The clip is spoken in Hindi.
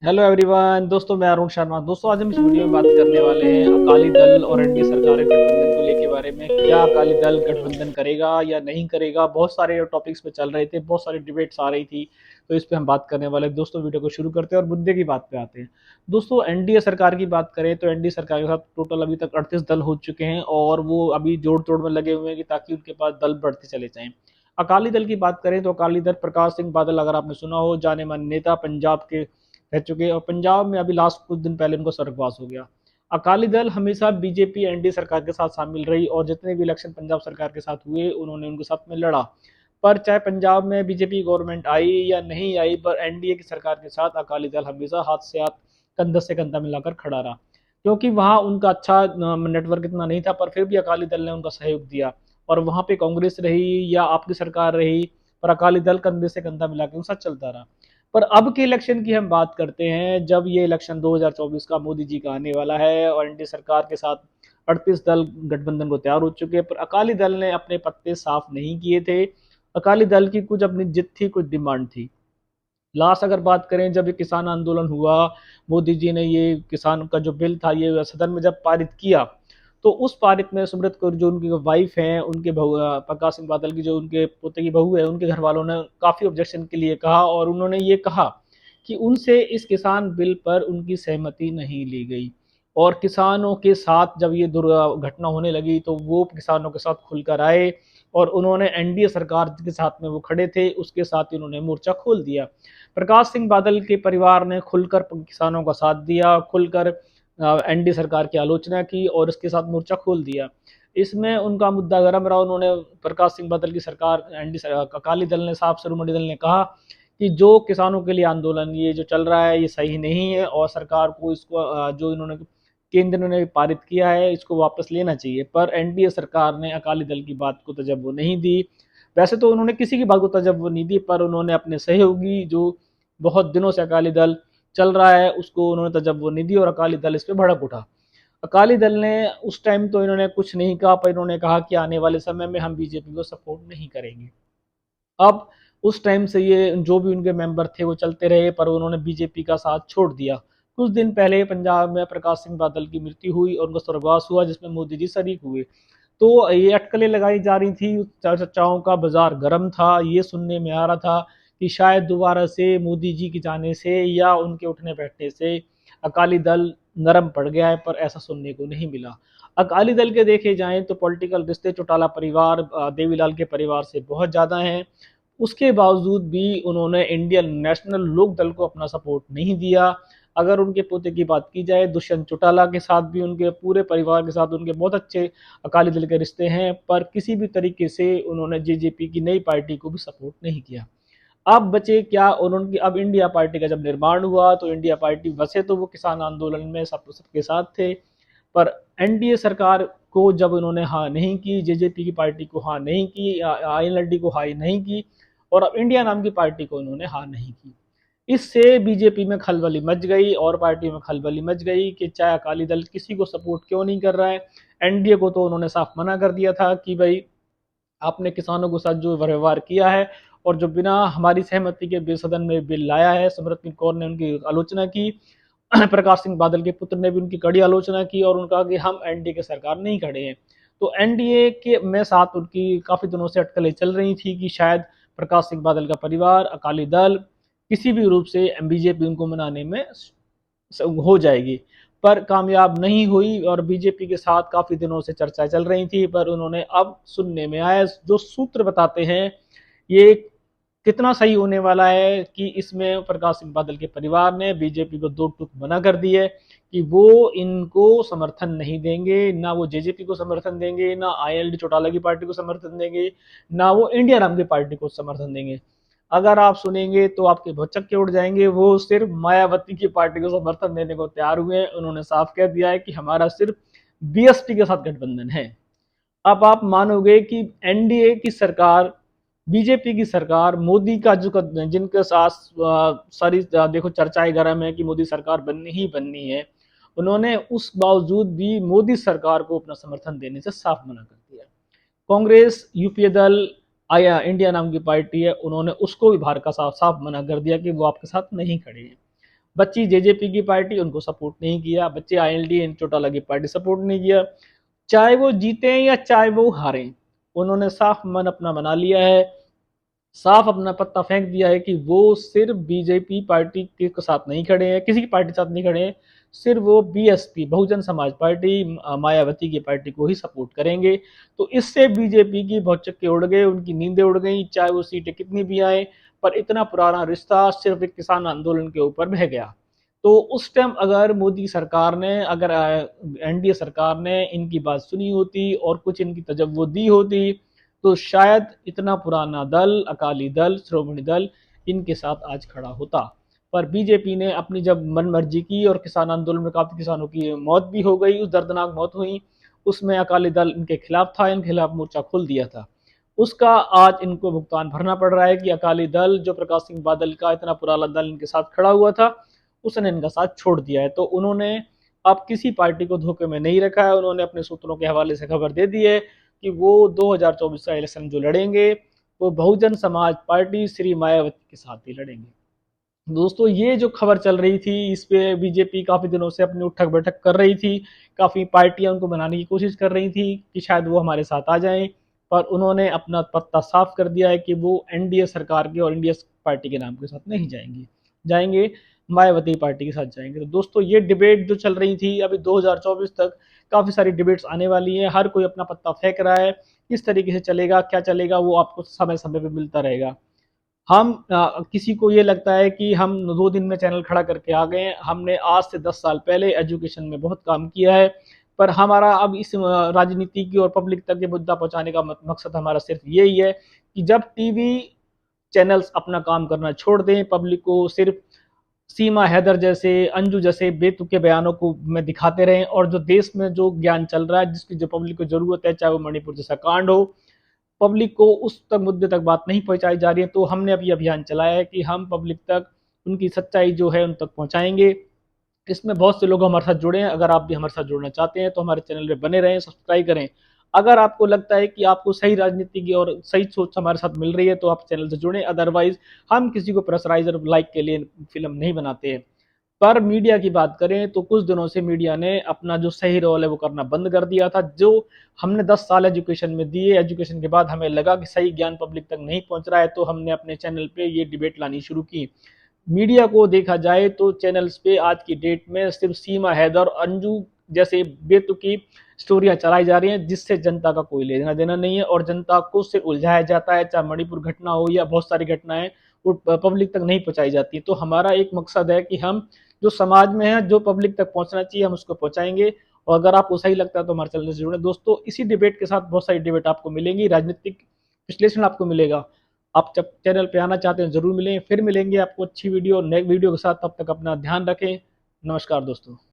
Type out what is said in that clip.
Hello everyone. दोस्तों मैं अरुण शर्मा। दोस्तों आज हम इस वीडियो में बात करने वाले हैं अकाली दल और एनडीए सरकार के गठबंधन को लेके बारे में। क्या अकाली दल गठबंधन करेगा या नहीं करेगा? बहुत सारे टॉपिक्स पे चल रहे थे, बहुत सारी डिबेट्स आ रही थी, तो इस पे हम बात करने वाले हैं। दोस्तों वीडियो को शुरू करते हैं और मुद्दे की बात पे आते हैं। दोस्तों एनडीए सरकार की बात करें तो एनडीए सरकार के साथ टोटल अभी तक 38 दल हो चुके हैं और वो अभी जोड़ तोड़ में लगे हुए हैं कि ताकि उनके पास दल बढ़ते चले जाएं। अकाली दल की बात करें तो अकाली दल प्रकाश सिंह बादल, अगर आपने सुना हो, जाने माने नेता, पंजाब के रह चुके हैं और पंजाब में अभी लास्ट कुछ दिन पहले उनको स्वर्गवास हो गया। अकाली दल हमेशा बीजेपी एनडीए सरकार के साथ शामिल रही और जितने भी इलेक्शन पंजाब सरकार के साथ हुए उन्होंने उनके साथ में लड़ा। पर चाहे पंजाब में बीजेपी गवर्नमेंट आई या नहीं आई, पर एनडीए की सरकार के साथ अकाली दल हमेशा हाथ से हाथ, कंधा से कंधा मिलाकर खड़ा रहा, क्योंकि वहां उनका अच्छा नेटवर्क इतना नहीं था, पर फिर भी अकाली दल ने उनका सहयोग दिया। और वहां पे कांग्रेस रही या आपकी सरकार रही, पर अकाली दल कंधे से कंधा मिलाकर उनके साथ चलता रहा। पर अब के इलेक्शन की हम बात करते हैं, जब ये इलेक्शन 2024 का मोदी जी का आने वाला है और एनडीए सरकार के साथ 38 दल गठबंधन को तैयार हो चुके हैं, पर अकाली दल ने अपने पत्ते साफ नहीं किए थे। अकाली दल की कुछ अपनी जिद थी, कुछ डिमांड थी। लास्ट अगर बात करें, जब ये किसान आंदोलन हुआ, मोदी जी ने ये किसान का जो बिल था ये सदन में जब पारित किया, तो उस पारित में सुमृत कौर जो उनकी वाइफ हैं, उनके बहू प्रकाश सिंह बादल की जो उनके पोते की बहू है, उनके घर वालों ने काफी ऑब्जेक्शन के लिए कहा और उन्होंने ये कहा कि उनसे इस किसान बिल पर उनकी सहमति नहीं ली गई। और किसानों के साथ जब ये दुर्घटना होने लगी तो वो किसानों के साथ खुलकर आए और उन्होंने एनडीए सरकार के साथ में वो खड़े थे उसके साथ ही उन्होंने मोर्चा खोल दिया। प्रकाश सिंह बादल के परिवार ने खुलकर किसानों का साथ दिया, खुलकर एनडीए सरकार की आलोचना की और इसके साथ मोर्चा खोल दिया। इसमें उनका मुद्दा गर्म रहा। उन्होंने, प्रकाश सिंह बादल की सरकार, एनडीए अकाली दल ने, साफ शिरोमणि दल ने कहा कि जो किसानों के लिए आंदोलन ये जो चल रहा है ये सही नहीं है और सरकार को इसको जो इन्होंने केंद्र ने पारित किया है इसको वापस लेना चाहिए। पर एनडीए सरकार ने अकाली दल की बात को तवज्जो नहीं दी। वैसे तो उन्होंने किसी की बात को तवज्जो नहीं दी, पर उन्होंने अपने सहयोगी जो बहुत दिनों से अकाली दल चल रहा है उसको उन्होंने तवज्जो नहीं दी और अकाली दल इस पर भड़क उठा। अकाली दल ने उस टाइम तो इन्होंने कुछ नहीं कहा, पर इन्होंने कहा कि आने वाले समय में हम बीजेपी को सपोर्ट नहीं करेंगे। अब उस टाइम से ये जो भी उनके मेंबर थे वो चलते रहे, पर उन्होंने बीजेपी का साथ छोड़ दिया। कुछ दिन पहले पंजाब में प्रकाश सिंह बादल की मृत्यु हुई और उनका स्वर्गवास हुआ, जिसमें मोदी जी शरीक हुए। तो ये अटकलें लगाई जा रही थी, चर्चाओं का बाजार गर्म था। ये सुनने में आ रहा था कि शायद दोबारा से मोदी जी के जाने से या उनके उठने बैठने से अकाली दल नरम पड़ गया है, पर ऐसा सुनने को नहीं मिला। अकाली दल के देखे जाएं तो पॉलिटिकल रिश्ते चौटाला परिवार, देवीलाल के परिवार से बहुत ज़्यादा हैं। उसके बावजूद भी उन्होंने इंडियन नेशनल लोक दल को अपना सपोर्ट नहीं दिया। अगर उनके पोते की बात की जाए, दुष्यंत चौटाला के साथ भी, उनके पूरे परिवार के साथ उनके बहुत अच्छे अकाली दल के रिश्ते हैं, पर किसी भी तरीके से उन्होंने जेजेपी की नई पार्टी को भी सपोर्ट नहीं किया। अब बचे क्या? उन्होंने, अब इंडिया पार्टी का जब निर्माण हुआ तो इंडिया पार्टी, वैसे तो वो किसान आंदोलन में सबके साथ थे, पर एनडीए सरकार को जब उन्होंने हाँ नहीं की, जेजेपी की पार्टी को हाँ नहीं की, आईएनएलडी को हाँ नहीं की, और अब इंडिया नाम की पार्टी को उन्होंने हाँ नहीं की। इससे बीजेपी में खलबली मच गई और पार्टी में खलबली मच गई कि चाहे अकाली दल किसी को सपोर्ट क्यों नहीं कर रहा है। एनडीए को तो उन्होंने साफ मना कर दिया था कि भाई आपने किसानों के साथ जो व्यवहार किया है और जो बिना हमारी सहमति के सदन में बिल लाया है, सिमरनजीत कौर ने उनकी आलोचना की। प्रकाश सिंह बादल के पुत्र ने भी उनकी कड़ी आलोचना की और उनका कि हम एनडीए के सरकार नहीं खड़े हैं। तो एनडीए के में साथ उनकी काफी दिनों से अटकलें चल रही थी कि शायद प्रकाश सिंह बादल का परिवार, अकाली दल किसी भी रूप से बीजेपी उनको मनाने में हो जाएगी, पर कामयाब नहीं हुई और बीजेपी के साथ काफी दिनों से चर्चा चल रही थी। पर उन्होंने, अब सुनने में आया, जो सूत्र बताते हैं ये कितना सही होने वाला है कि इसमें प्रकाश सिंह बादल के परिवार ने बीजेपी को दो टूक मना कर दी है कि वो इनको समर्थन नहीं देंगे, ना वो जेजेपी को समर्थन देंगे, ना आईएलडी चौटाला की पार्टी को समर्थन देंगे, ना वो इंडिया नाम की पार्टी को समर्थन देंगे। अगर आप सुनेंगे तो आपके भौचक्के उड़ जाएंगे, वो सिर्फ मायावती की पार्टी को समर्थन देने को तैयार हुए हैं। उन्होंने साफ कह दिया है कि हमारा सिर्फ बीएसपी के साथ गठबंधन है। अब आप मानोगे कि एनडीए की सरकार, बीजेपी की सरकार, मोदी का जो, जिनके साथ सारी देखो चर्चाएं गर्म है कि मोदी सरकार बननी ही बननी है, उन्होंने उस बावजूद भी मोदी सरकार को अपना समर्थन देने से साफ मना कर दिया। कांग्रेस, यूपीए दल, आया इंडिया नाम की पार्टी है, उन्होंने उसको भी बाहर का साफ साफ मना कर दिया कि वो आपके साथ नहीं खड़े हैं। बच्ची जेजेपी की पार्टी, उनको सपोर्ट नहीं किया। बच्चे आईएलडी चौटाला की पार्टी सपोर्ट नहीं किया। चाहे वो जीते या चाहे वो हारें, उन्होंने साफ मन अपना बना लिया है, साफ अपना पत्ता फेंक दिया है कि वो सिर्फ बीजेपी पार्टी के साथ नहीं खड़े हैं, किसी की पार्टी के साथ नहीं खड़े हैं, सिर्फ वो बीएसपी बहुजन समाज पार्टी मायावती की पार्टी को ही सपोर्ट करेंगे। तो इससे बीजेपी की भौचक्के उड़ गए, उनकी नींदें उड़ गई, चाहे वो सीटें कितनी भी आए, पर इतना पुराना रिश्ता सिर्फ एक किसान आंदोलन के ऊपर बह गया। तो उस टाइम अगर मोदी सरकार ने, अगर एनडीए सरकार ने इनकी बात सुनी होती और कुछ इनकी तजव्वुर दी होती, तो शायद इतना पुराना दल, अकाली दल, श्रोमणी दल, इनके साथ आज खड़ा होता। पर बीजेपी ने अपनी जब मन मर्जी की और किसान आंदोलन में काफी किसानों की मौत भी हो गई, उस दर्दनाक मौत हुई, उसमें अकाली दल इनके खिलाफ था, इनके खिलाफ मोर्चा खोल दिया था। उसका आज इनको भुगतान भरना पड़ रहा है कि अकाली दल, जो प्रकाश सिंह बादल का इतना पुराना दल इनके साथ खड़ा हुआ था, उसने इनका साथ छोड़ दिया है। तो उन्होंने अब किसी पार्टी को धोखे में नहीं रखा है, उन्होंने अपने सूत्रों के हवाले से खबर दे दी है कि वो 2024 का इलेक्शन जो लड़ेंगे, वो बहुजन समाज पार्टी श्री मायावती के साथ ही लड़ेंगे। दोस्तों, ये जो खबर चल रही थी, इस पे बीजेपी काफी दिनों से अपनी उठक बैठक कर रही थी, काफी पार्टियां उनको बनाने की कोशिश कर रही थी कि शायद वो हमारे साथ आ जाएं, पर उन्होंने अपना पत्ता साफ कर दिया है कि वो एनडीए सरकार के और इंडिया पार्टी के नाम के साथ नहीं जाएंगे, जाएंगे मायावती पार्टी के साथ जाएंगे। तो दोस्तों, ये डिबेट जो चल रही थी, अभी 2024 तक काफी सारी डिबेट्स आने वाली हैं, हर कोई अपना पत्ता फेंक रहा है, किस तरीके से चलेगा, क्या चलेगा, वो आपको समय समय पे मिलता रहेगा। हम किसी को ये लगता है कि हम 2 दिन में चैनल खड़ा करके आ गए, हमने आज से 10 साल पहले एजुकेशन में बहुत काम किया है, पर हमारा अब इस राजनीति की और पब्लिक तक ये मुद्दा पहुंचाने का मकसद हमारा सिर्फ यही है कि जब टीवी चैनल्स अपना काम करना छोड़ दें, पब्लिक को सिर्फ सीमा हैदर जैसे, अंजू जैसे बेतुके बयानों को में दिखाते रहें, और जो देश में जो ज्ञान चल रहा है, जिसकी जो पब्लिक को जरूरत है, चाहे वो मणिपुर जैसा कांड हो, पब्लिक को उस तक मुद्दे तक बात नहीं पहुंचाई जा रही है। तो हमने अभी अभियान चलाया है कि हम पब्लिक तक उनकी सच्चाई जो है उन तक पहुंचाएंगे। इसमें बहुत से लोग हमारे साथ जुड़े हैं, अगर आप भी हमारे साथ जुड़ना चाहते हैं तो हमारे चैनल पे बने रहें, सब्सक्राइब करें। अगर आपको लगता है कि आपको सही राजनीति की और सही सोच हमारे साथ मिल रही है तो आप चैनल से जुड़ें, अदरवाइज हम किसी को प्रेशराइज और लाइक के लिए फिल्म नहीं बनाते हैं। पर मीडिया की बात करें तो कुछ दिनों से मीडिया ने अपना जो सही रोल है वो करना बंद कर दिया था। जो हमने 10 साल एजुकेशन में दिए, एजुकेशन के बाद हमें लगा कि सही ज्ञान पब्लिक तक नहीं पहुंच रहा है, तो हमने अपने चैनल पे ये डिबेट लानी शुरू की। मीडिया को देखा जाए तो चैनल्स पे आज की डेट में सिर्फ सीमा हैदर, अंजू जैसे बेतुकी स्टोरियां चलाई जा रही हैं, जिससे जनता का कोई लेना देना नहीं है, और जनता को सिर्फ उलझाया जाता है। चाहे मणिपुर घटना हो या बहुत सारी घटनाएं, वो पब्लिक तक नहीं पहुंचाई जाती। तो हमारा एक मकसद है कि हम जो समाज में है, जो पब्लिक तक पहुंचना चाहिए, हम उसको पहुंचाएंगे। और अगर आपको सही लगता है तो हमारे चैनल से जुड़े। दोस्तों, इसी डिबेट के साथ बहुत सारी डिबेट आपको मिलेंगी, राजनीतिक विश्लेषण आपको मिलेगा। आप जब चैनल पे आना चाहते हैं जरूर मिलें, फिर मिलेंगे आपको अच्छी वीडियो, नए वीडियो के साथ। तब तक अपना ध्यान रखें। नमस्कार दोस्तों।